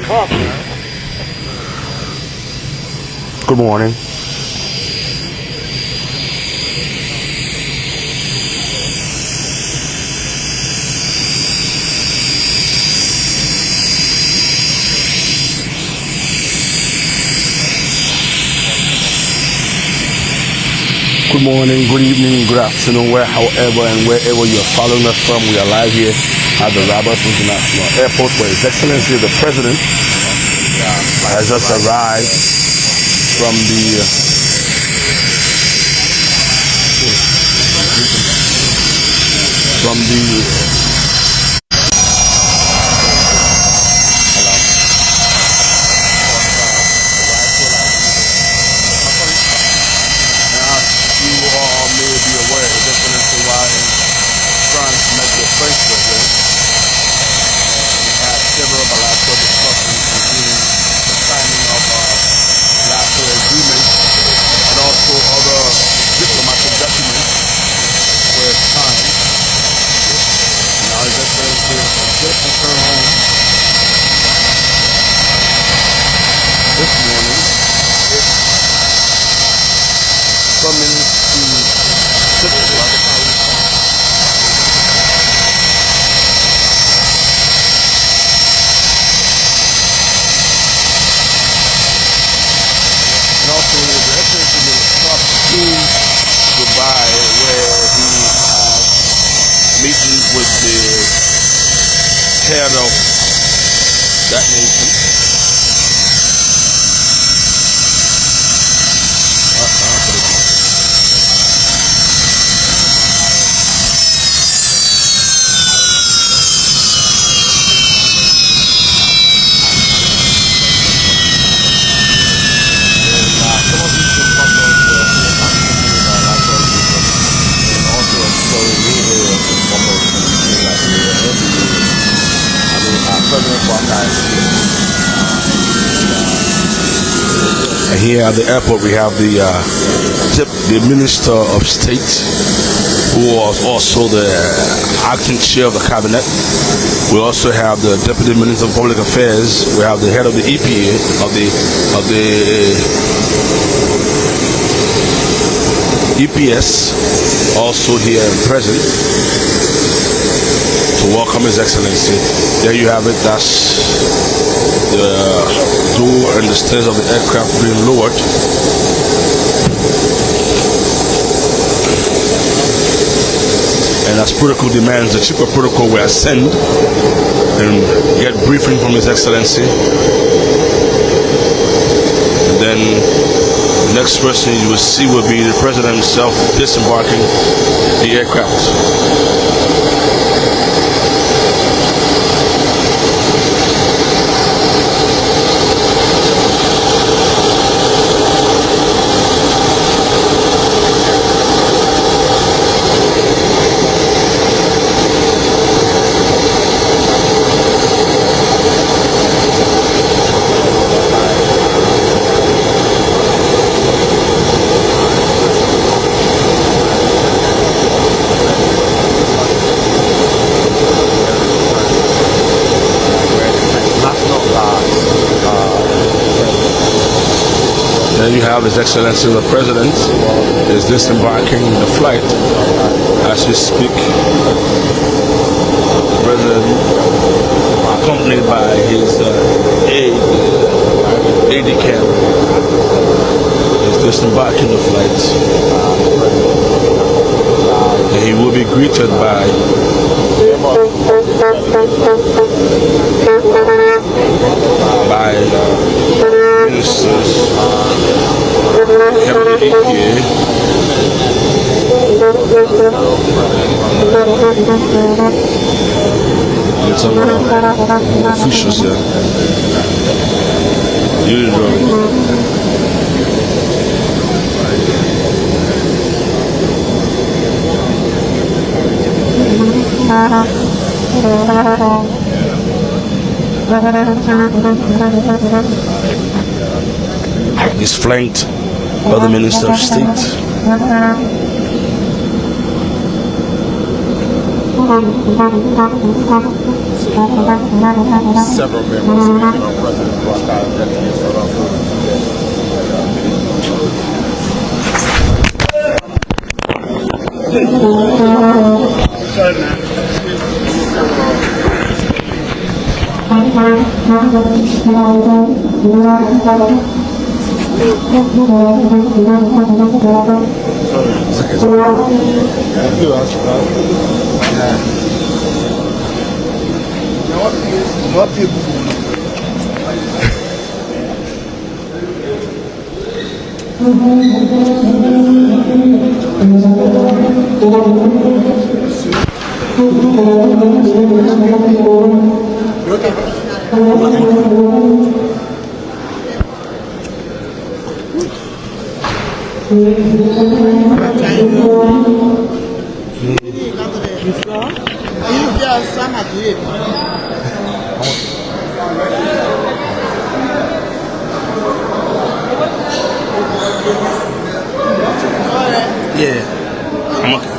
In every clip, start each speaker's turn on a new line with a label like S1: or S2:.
S1: Good morning. Good morning, good evening, good afternoon, however and wherever you're following us from. We are live here at the Roberts International Airport, where His Excellency the President has just arrived from the head of that nation. President Boakai. Here at the airport, we have the Minister of State, who was also the acting chair of the cabinet. We also have the Deputy Minister of Public Affairs. We have the head of the EPA of the EPS, also here and present to welcome His Excellency. There you have it. That's the door and the stairs of the aircraft being lowered. And as protocol demands, the chief of protocol will ascend and get briefing from His Excellency. And then the next person you will see will be the President himself disembarking the aircraft. Then you have His Excellency the President is disembarking the flight as we speak. The President, accompanied by his aide-de-camp, is disembarking the flight. And he will be greeted by ministers, head of the EPA, and some officials here. He's flanked by the Minister of State.
S2: several members, speaking on President Boakai, Deputy
S1: Yeah, I'm okay.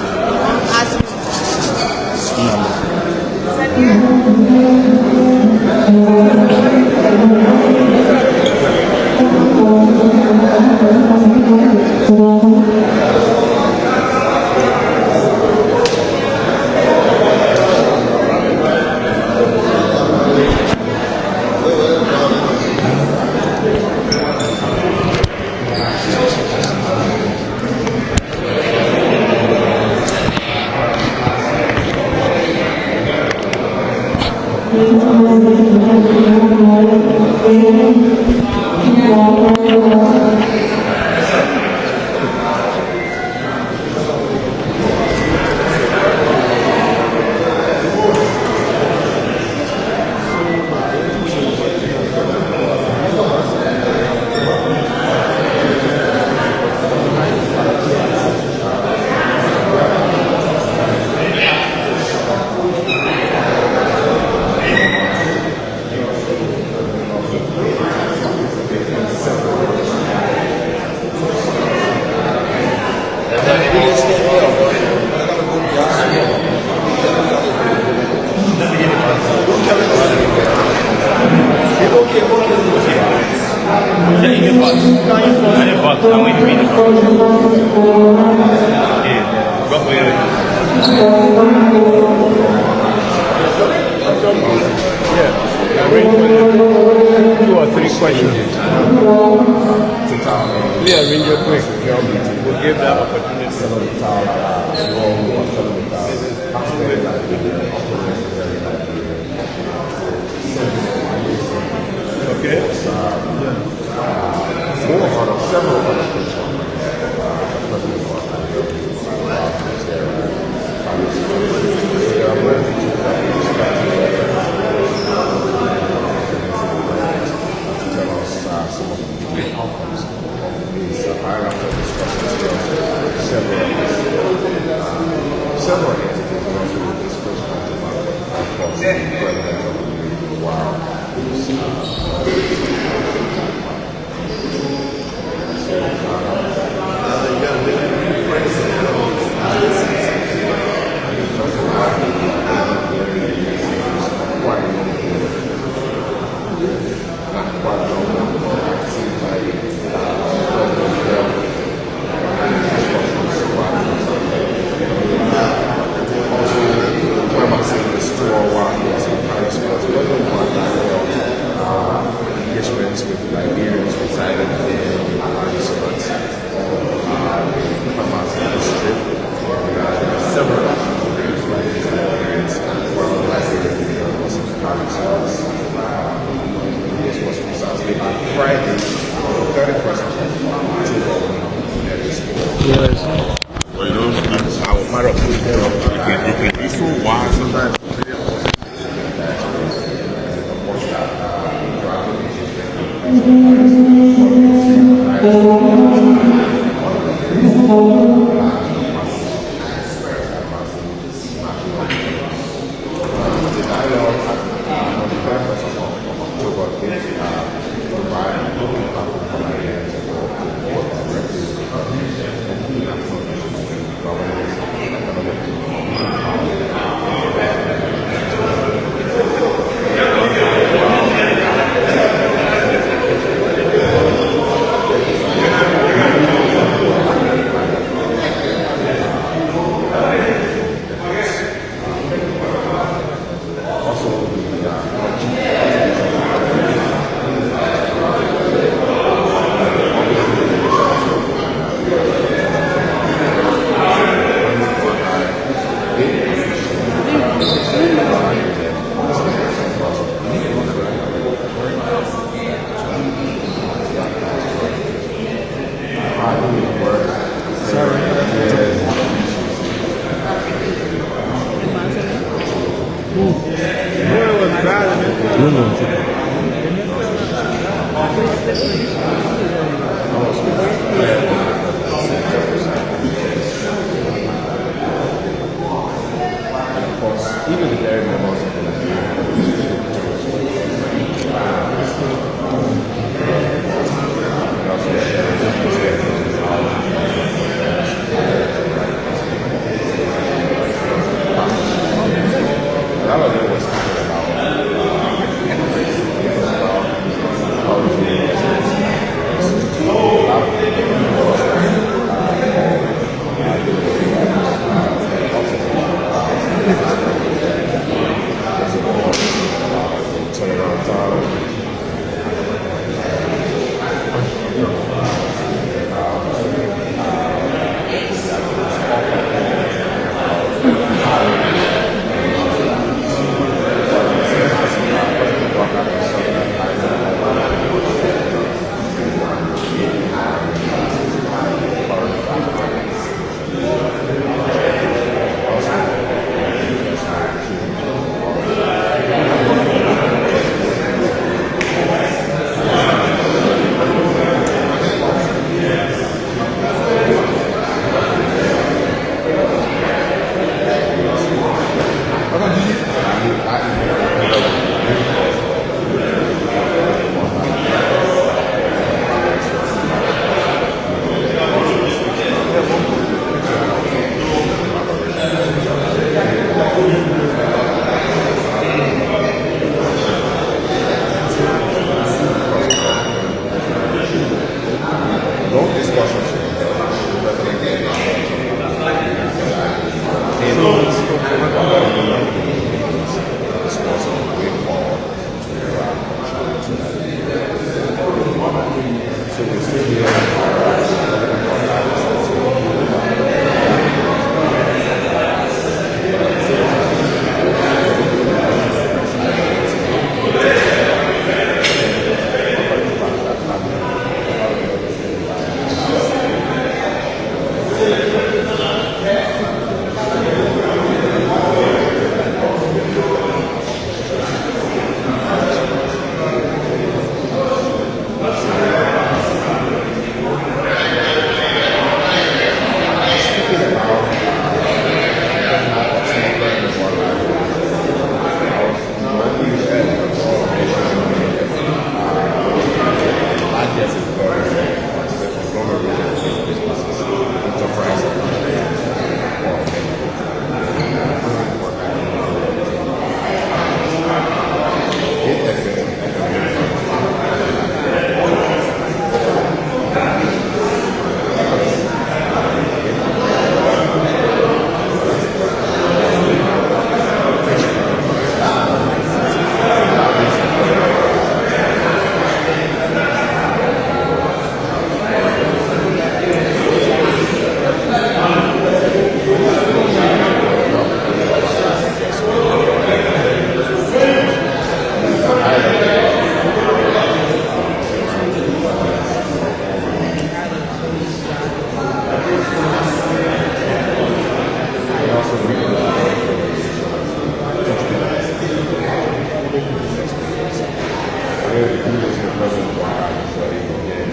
S2: President Boakai is ready again.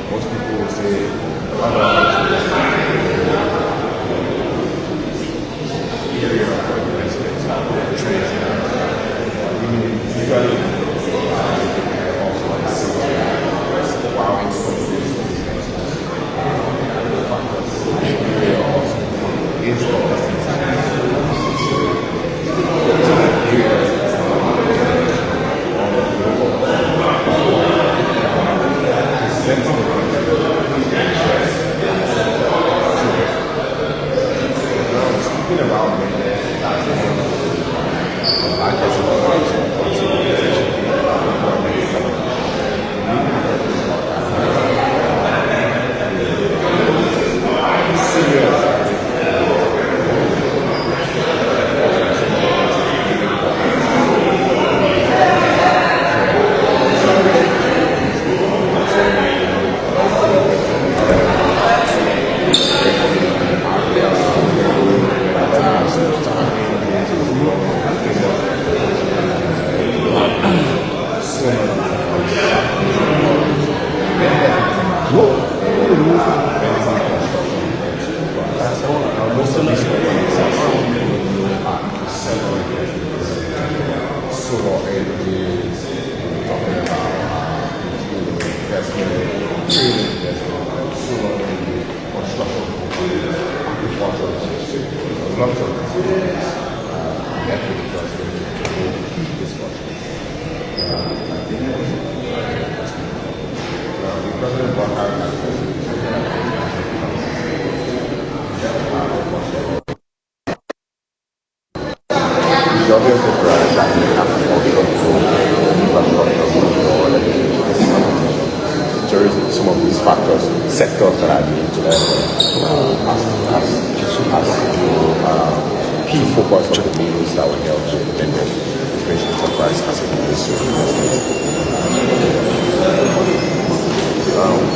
S2: Most people will say, some of these factors, sectors that are linked to that as key focus of the meetings that were held with independent French enterprise as a ministry.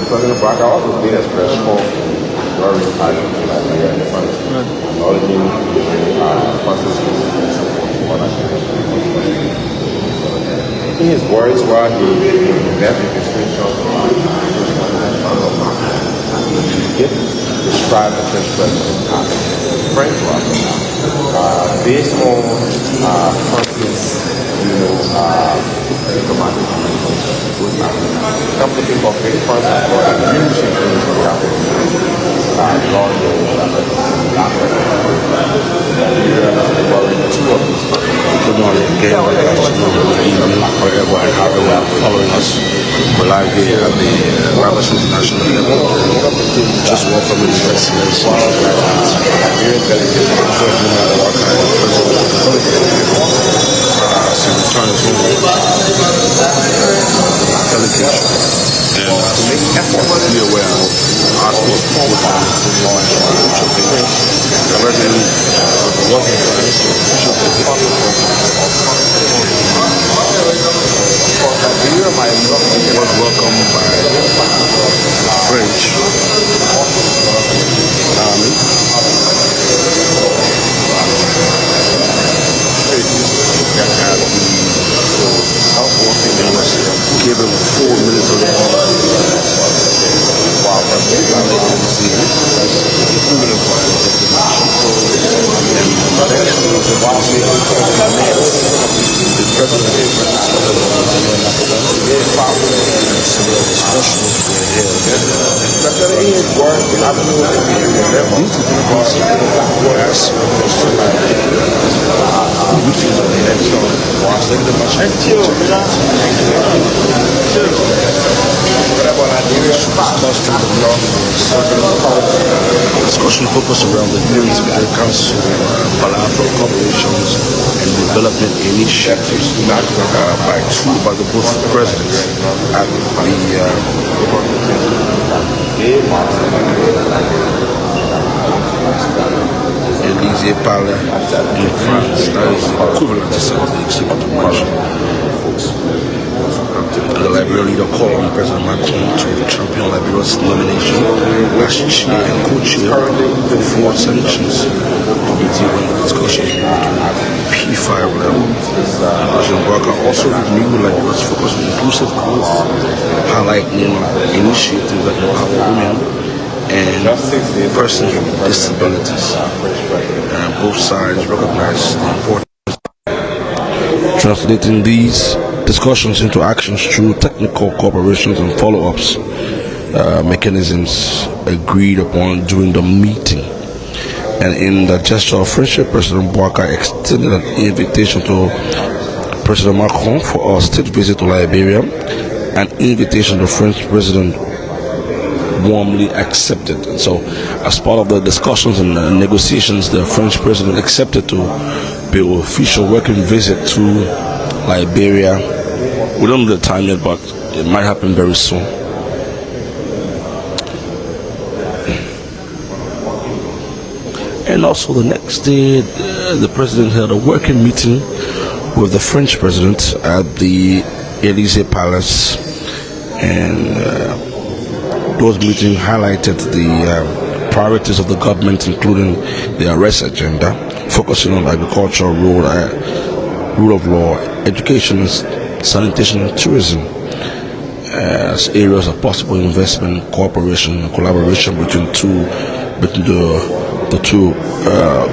S2: President Boakai also did express strong worry passion to Liberia and the funds, acknowledging Francis' support for that. In his words, while he left the screenshot he described the French president as friend to Africa, based on Francis, diplomatic relations with Africa. Come to think of it, France has got a huge influence on the African
S1: Good morning again, wherever and however following us. We're live here at the Roberts International Airport. Just welcoming His Excellency President Boakai, President of the Republic of Liberia, as he returns home delegation. And be aware of our support with was welcomed by the French army. That had given 4 military orders while discussion focused around the new Security Council, bilateral cooperations and development initiatives by the both presidents at the Élysée Palais in France. That is the equivalent to some of the executive mansion, folks. The Liberia leader called on President Macron to champion Liberia's nomination as chair and co-chair for 4 sanctions committee when the discussions were to P5 level. And President Boakai also renewed Liberia's focus on inclusive growth, highlighting initiatives that empower women and persons with disabilities. And both sides recognize the importance of translating these discussions into actions through technical cooperations and follow-ups mechanisms agreed upon during the meeting. And in the gesture of friendship, President Boakai extended an invitation to President Macron for a state visit to Liberia. An invitation the French president warmly accepted. And so, as part of the discussions and negotiations, the French president accepted to pay an official working visit to Liberia. We don't know the time yet, but it might happen very soon. And also the next day, the president held a working meeting with the French president at the Elysee Palace, and those meetings highlighted the priorities of the government, including the arrest agenda, focusing on agriculture, rule of law, education, sanitation, and tourism as areas of possible investment, cooperation, and collaboration between the two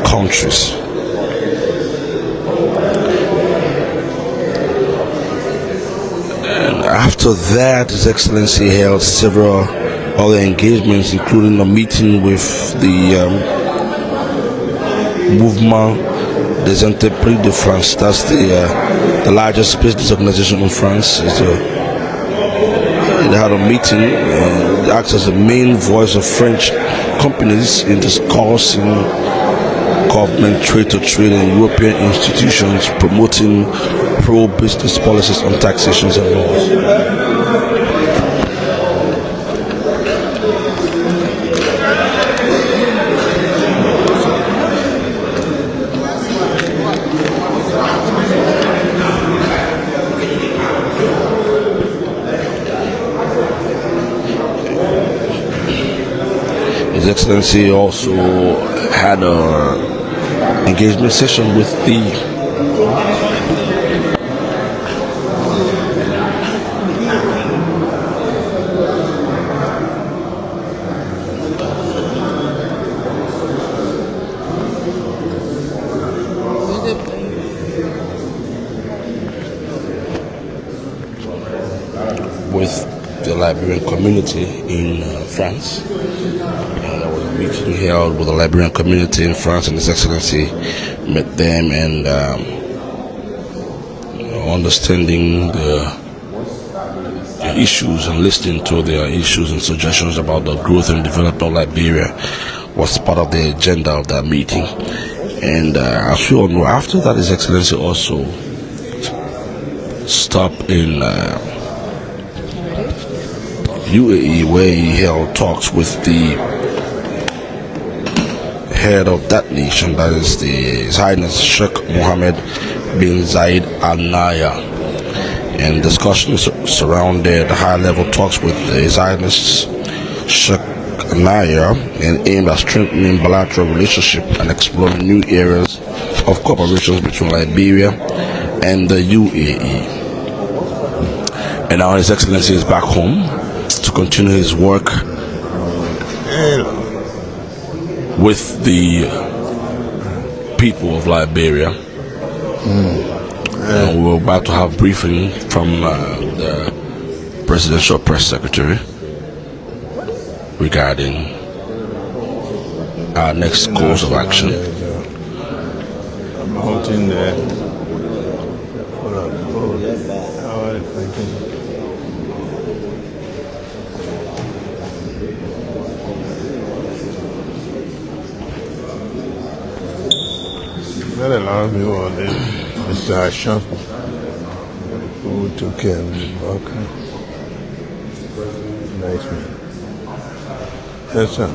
S1: countries. And after that, His Excellency held several other engagements, including a meeting with the Mouvement des Entreprises de France. That's the largest business organization in France. They had a meeting and acts as the main voice of French companies in discussing government trade-to-trade and European institutions promoting pro-business policies on taxation and laws. His Excellency also had an engagement session with the Liberian community in France. There was a meeting held with the Liberian community in France, and His Excellency met them and understanding the issues and listening to their issues and suggestions about the growth and development of Liberia was part of the agenda of that meeting. And as we all know, after that, His Excellency also stopped in UAE, where he held talks with the head of that nation, that is His Highness Sheikh Mohammed bin Zayed Al Nahyan, and discussions surrounded high-level talks with His Highness Sheikh Nahyan and aimed at strengthening bilateral relationship and exploring new areas of cooperation between Liberia and the UAE. And now His Excellency is back home to continue his work with the people of Liberia. We're about to have briefing from the Presidential Press Secretary regarding our next course of action.
S3: I'm holding there. That allows me all this. Mr. Hashan, who took care of the Boakai. Nice man. Yes, sir.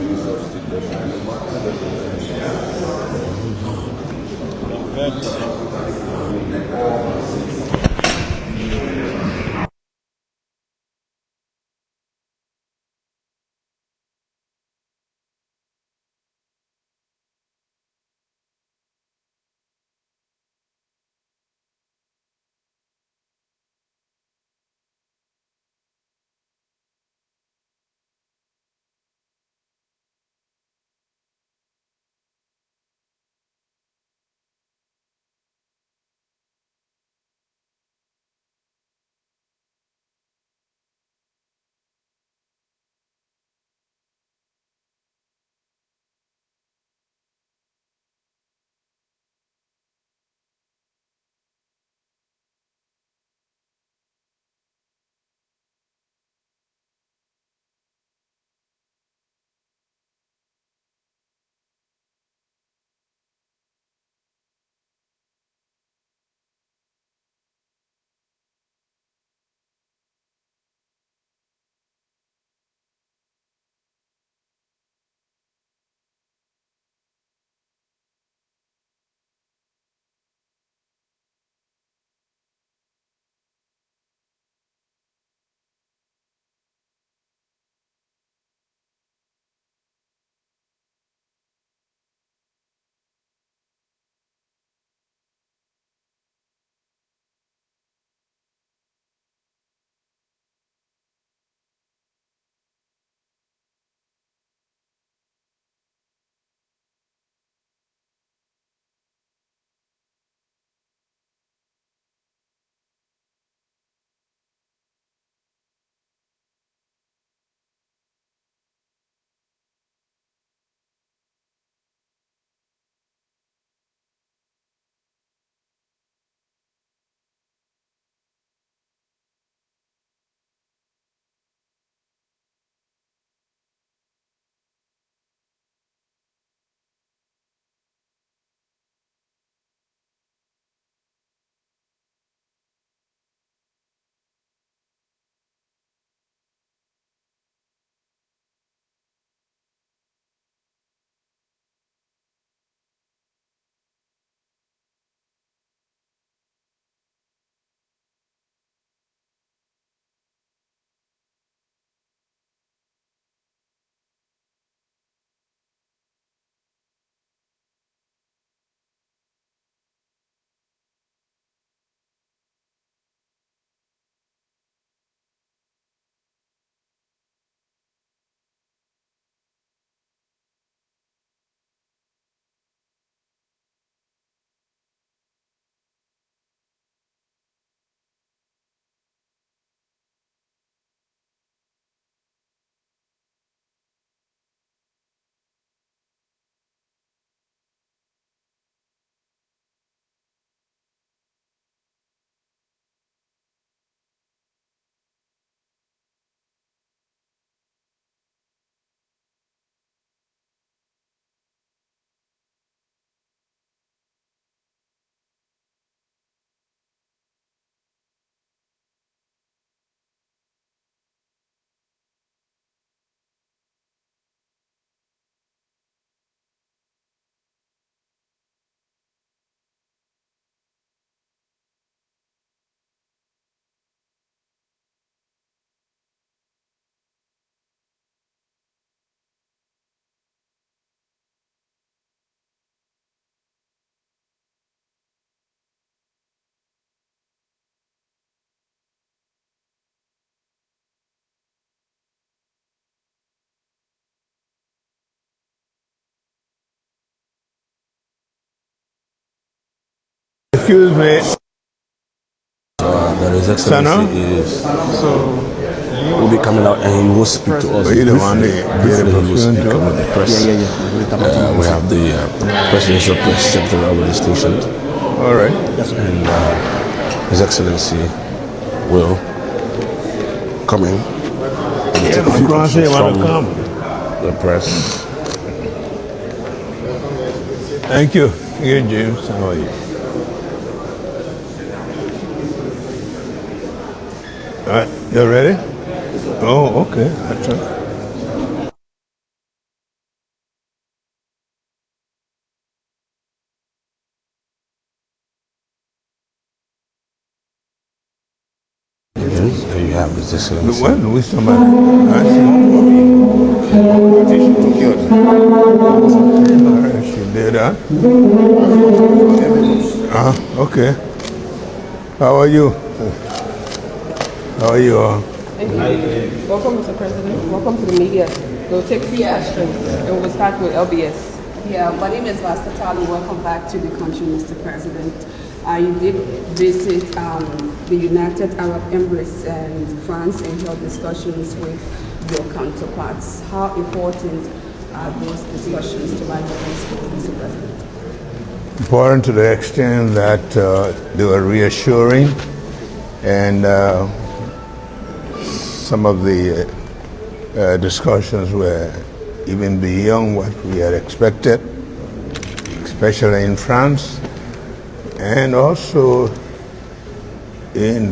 S3: Excuse me.
S1: That His Excellency is will be coming out and he will speak to us.
S3: You don't want to get a
S1: He will speak
S3: perfume
S1: with the press. We have the presidential press secretary already stationed.
S3: All right.
S1: And His Excellency will come in and take a few questions from the press.
S3: Thank you. Here, James. How are you? All right. You ready? Oh, okay. That's right.
S1: There you have His Excellency.
S3: When we somebody, I see. She did that. Okay. How are you? How are you all?
S4: Thank you. Welcome, Mr. President. Welcome to the media. We'll take 3 questions and we'll start with LBS.
S5: Yeah, my name is Vasta Tali. Welcome back to the country, Mr. President. You did visit the United Arab Emirates and France and held discussions with your counterparts. How important are those discussions to Liberians, Mr. President?
S3: Important to the extent that they were reassuring, and some of the discussions were even beyond what we had expected, especially in France, and also in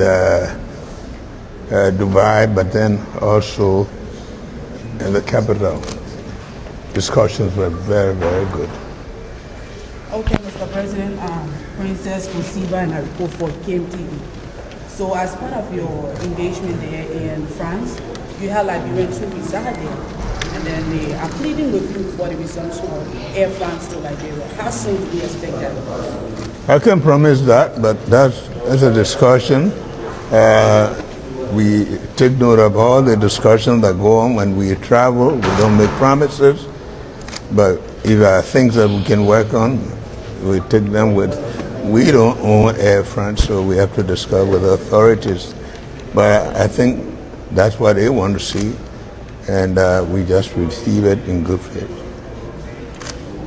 S3: Dubai, but then also in the capital. Discussions were very, very good.
S5: Okay, Mr. President, Princess Kusiba and I report for KMTV. So as part of your engagement there in France, you have Liberians who reside there, and then they are pleading with you for the resumption of Air France to Liberia. How soon do we expect that?
S3: I can promise that, but that's a discussion. We take note of all the discussions that go on when we travel. We don't make promises, but if there are things that we can work on, we take them with. We don't own Air France, so we have to discuss with the authorities. But I think that's what they want to see, and we just receive it in good faith.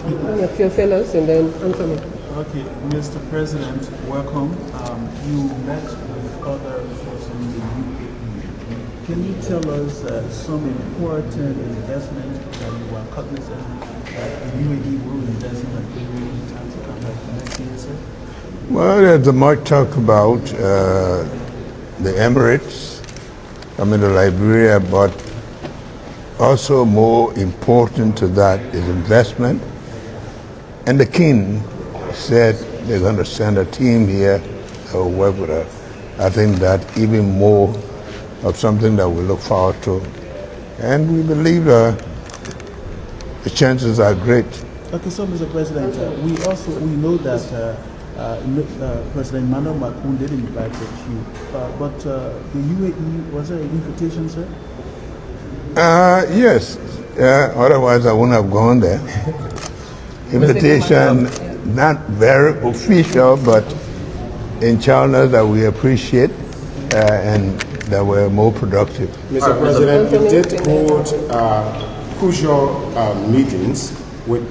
S4: A few fellows and then Anthony.
S6: Okay, Mr. President, welcome. You met with other folks in the UAE. Can you tell us some important investment that you are cognizant that the UAE will invest in Liberia in time to come back next year, sir?
S3: Well, there's much talk about the Emirates coming to Liberia, but also more important to that is investment. And the King said they're going to send a team here that will work with us. I think that even more of something that we look forward to. And we believe the chances are great.
S6: Okay, so Mr. President, we know that President Emmanuel Macron did invite you, but the UAE, was there an invitation, sir?
S3: Yes. Otherwise, I wouldn't have gone there. Invitation, not very official, but in channels that we appreciate and that were more productive.
S2: Mr. President, we did hold crucial meetings with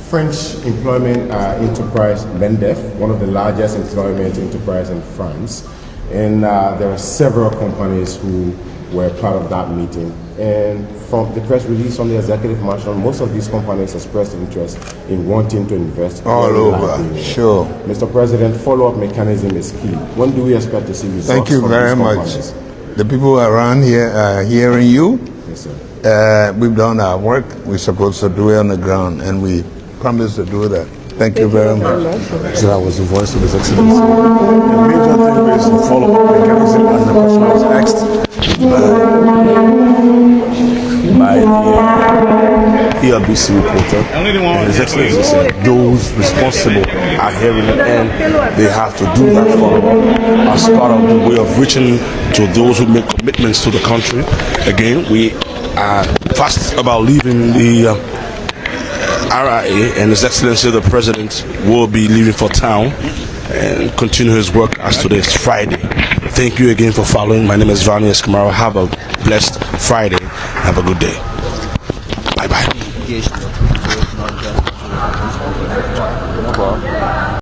S2: French employment enterprise Lendef, one of the largest employment enterprise in France. And there are several companies who were part of that meeting. And from the press release from the executive marshal, most of these companies expressed interest in wanting to invest
S3: all over.
S2: Liberia.
S3: Sure.
S2: Mr. President, follow-up mechanism is key. When do we expect to see results?
S3: Thank you
S2: from
S3: very
S2: these
S3: much.
S2: companies?
S3: The people around here are hearing you.
S2: Yes, sir.
S3: We've done our work. We're supposed to do it on the ground, and we promise to do that. Thank you very much.
S1: So that was the voice of His Excellency.
S7: The major thing is the follow-up mechanism, and the question was asked
S1: by the ELBC reporter. And His Excellency said those responsible are hearing it, and they have to do that follow-up as part of the way of reaching to those who make commitments to the country. Again, we are fast about leaving the RIA, and His Excellency the President will be leaving for town and continue his work as today is Friday. Thank you again for following. My name is Vani Escamaro. Have a blessed Friday. Have a good day. Bye bye.
S2: No problem.